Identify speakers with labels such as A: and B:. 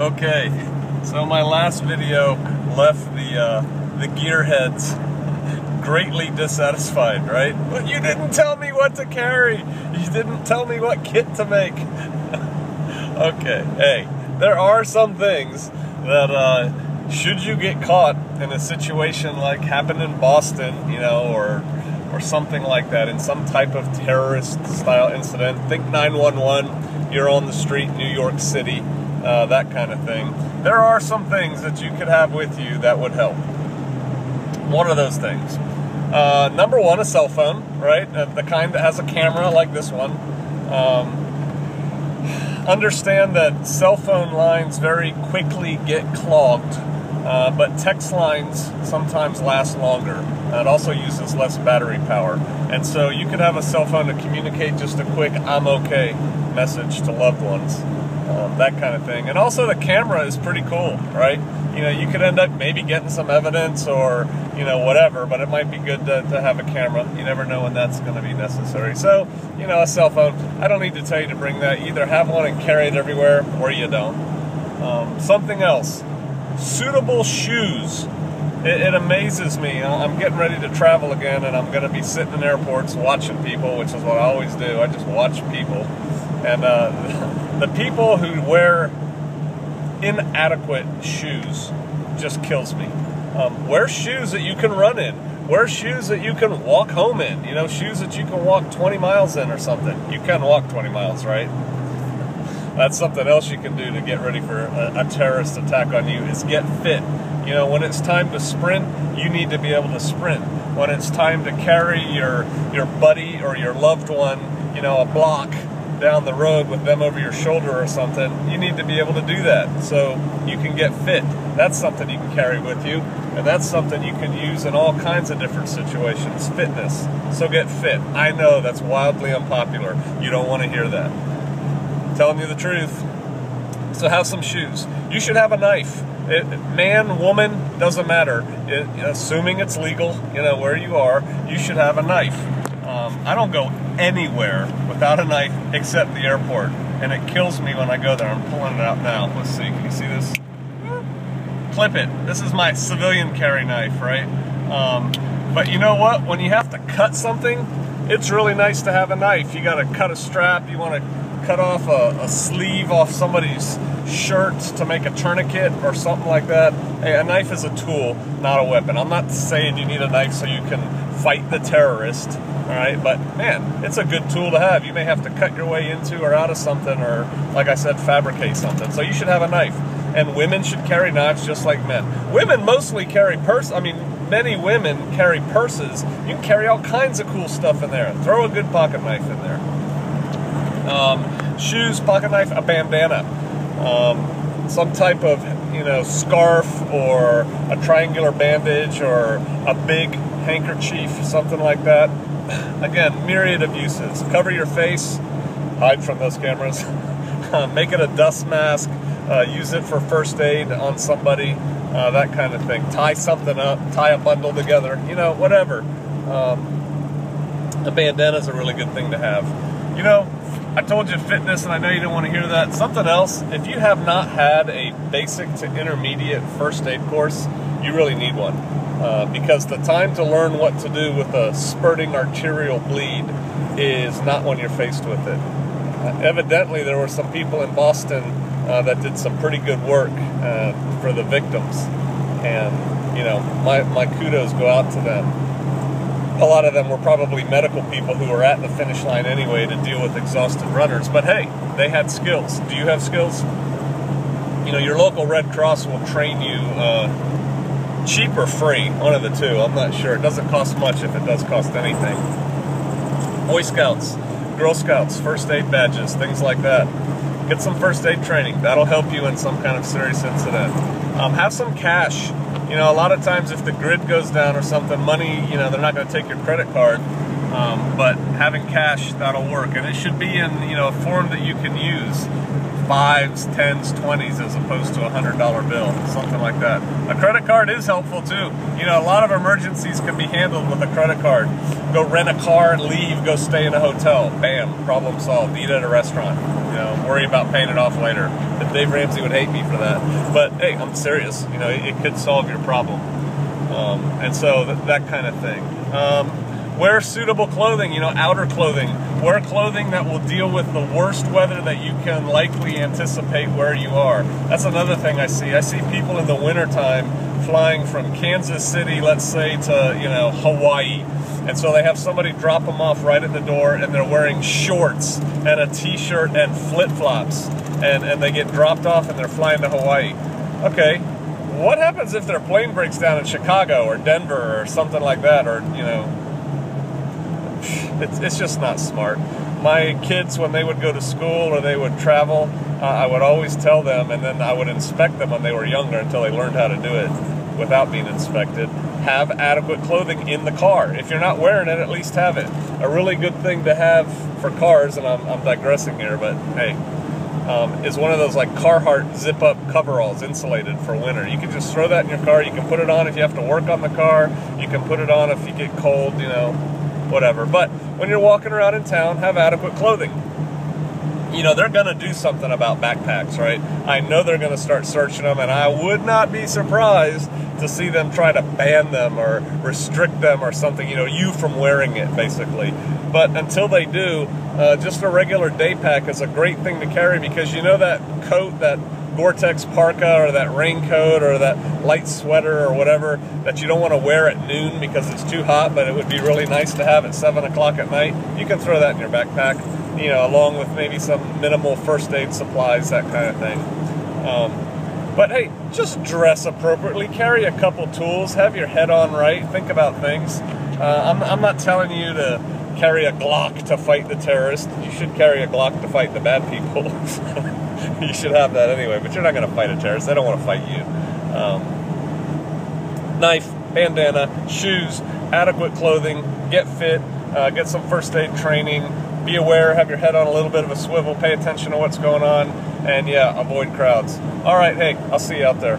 A: Okay, so my last video left the gearheads greatly dissatisfied, right? But you didn't tell me what to carry. You didn't tell me what kit to make. Okay, hey, there are some things that should you get caught in a situation like happened in Boston, you know, or something like that, in some type of terrorist style incident, think 911, you're on the street, New York City, that kind of thing. There are some things that you could have with you that would help. What are those things? Number one, a cell phone, right? The kind that has a camera like this one. Understand that cell phone lines very quickly get clogged, but text lines sometimes last longer. It also uses less battery power. And so you could have a cell phone to communicate just a quick "I'm okay" message to loved ones, that kind of thing. And also the camera is pretty cool, right? You know, you could end up maybe getting some evidence or, you know, whatever, but it might be good to have a camera. You never know when that's going to be necessary. So, you know, a cell phone, I don't need to tell you to bring that. Either have one and carry it everywhere, or you don't. Something else, suitable shoes. It amazes me. I'm getting ready to travel again, and I'm going to be sitting in airports watching people, which is what I always do. I just watch people. And the people who wear inadequate shoes just kills me. Wear shoes that you can run in. Wear shoes that you can walk home in. You know, shoes that you can walk 20 miles in or something. You can walk 20 miles, right? That's something else you can do to get ready for a terrorist attack on you, is get fit. You know, when it's time to sprint, you need to be able to sprint. When it's time to carry your buddy or your loved one, you know, a block down the road with them over your shoulder or something, you need to be able to do that so you can get fit. That's something you can carry with you, and that's something you can use in all kinds of different situations. Fitness. So get fit. I know that's wildly unpopular. You don't want to hear that. I'm telling you the truth. So have some shoes. You should have a knife. Man, woman, doesn't matter. Assuming it's legal, you know, where you are, you should have a knife. I don't go anywhere without a knife except the airport, and it kills me when I go there. I'm pulling it out now. Let's see, can you see this? Clip it. This is my civilian carry knife, right? But you know what? When you have to cut something, it's really nice to have a knife. You got to cut a strap, you want to cut off a sleeve off somebody's shirt to make a tourniquet or something like that. Hey, a knife is a tool, not a weapon. I'm not saying you need a knife so you can fight the terrorist, all right? But man, it's a good tool to have. You may have to cut your way into or out of something, or, like I said, fabricate something. So you should have a knife. And women should carry knives just like men. Women mostly carry many women carry purses. You can carry all kinds of cool stuff in there. Throw a good pocket knife in there. Shoes, pocket knife, a bandana. Some type of, you know, scarf or a triangular bandage or a big handkerchief, something like that. Again, myriad of uses. Cover your face, hide from those cameras. Make it a dust mask. Use it for first aid on somebody, that kind of thing. Tie something up, tie a bundle together, you know, whatever. A bandana is a really good thing to have. You know, I told you fitness, and I know you didn't want to hear that. Something else, if you have not had a basic to intermediate first aid course, you really need one. Because the time to learn what to do with a spurting arterial bleed is not when you're faced with it. Evidently, there were some people in Boston that did some pretty good work for the victims. And, you know, my kudos go out to them. A lot of them were probably medical people who were at the finish line anyway to deal with exhausted runners. But hey, they had skills. Do you have skills? You know, your local Red Cross will train you cheap or free, one of the two. I'm not sure. It doesn't cost much if it does cost anything. Boy Scouts, Girl Scouts, first aid badges, things like that. Get some first aid training. That'll help you in some kind of serious incident. Have some cash. You know, a lot of times if the grid goes down or something, money, you know, they're not going to take your credit card. But having cash, that'll work. And it should be in, you know, a form that you can use. 5s, 10s, 20s as opposed to a $100 bill, something like that. A credit card is helpful too. You know, a lot of emergencies can be handled with a credit card. Go rent a car and leave, go stay in a hotel. Bam, problem solved. Eat at a restaurant. You know, worry about paying it off later. Dave Ramsey would hate me for that. But hey, I'm serious. You know, it could solve your problem. And so that kind of thing. Wear suitable clothing, you know, outer clothing. Wear clothing that will deal with the worst weather that you can likely anticipate where you are. That's another thing I see. I see people in the wintertime flying from Kansas City, let's say, to, you know, Hawaii. And so they have somebody drop them off right at the door, and they're wearing shorts and a t-shirt and flip-flops. And they get dropped off and they're flying to Hawaii. Okay, what happens if their plane breaks down in Chicago or Denver or something like that? Or, you know, it's just not smart. My kids, when they would go to school or they would travel, I would always tell them, and then I would inspect them when they were younger until they learned how to do it without being inspected. Have adequate clothing in the car. If you're not wearing it, at least have it. A really good thing to have for cars, and I'm digressing here, but hey, is one of those like Carhartt zip-up coveralls, insulated for winter. You can just throw that in your car. You can put it on if you have to work on the car. You can put it on if you get cold, you know, whatever. But when you're walking around in town, have adequate clothing. You know, they're going to do something about backpacks, right? I know they're going to start searching them, and I would not be surprised to see them try to ban them or restrict them or something, you know, you from wearing it, basically. But until they do, just a regular day pack is a great thing to carry, because you know that coat, that Gore-Tex parka or that raincoat or that light sweater or whatever that you don't want to wear at noon because it's too hot, but it would be really nice to have at 7 o'clock at night. You can throw that in your backpack, you know, along with maybe some minimal first aid supplies, that kind of thing. But hey, just dress appropriately, carry a couple tools, have your head on right, think about things. I'm not telling you to carry a Glock to fight the terrorists. You should carry a Glock to fight the bad people. You should have that anyway, but you're not going to fight a terrorist. They don't want to fight you. Knife, bandana, shoes, adequate clothing, get fit, get some first aid training, be aware, have your head on a little bit of a swivel, pay attention to what's going on, and yeah, avoid crowds. All right, hey, I'll see you out there.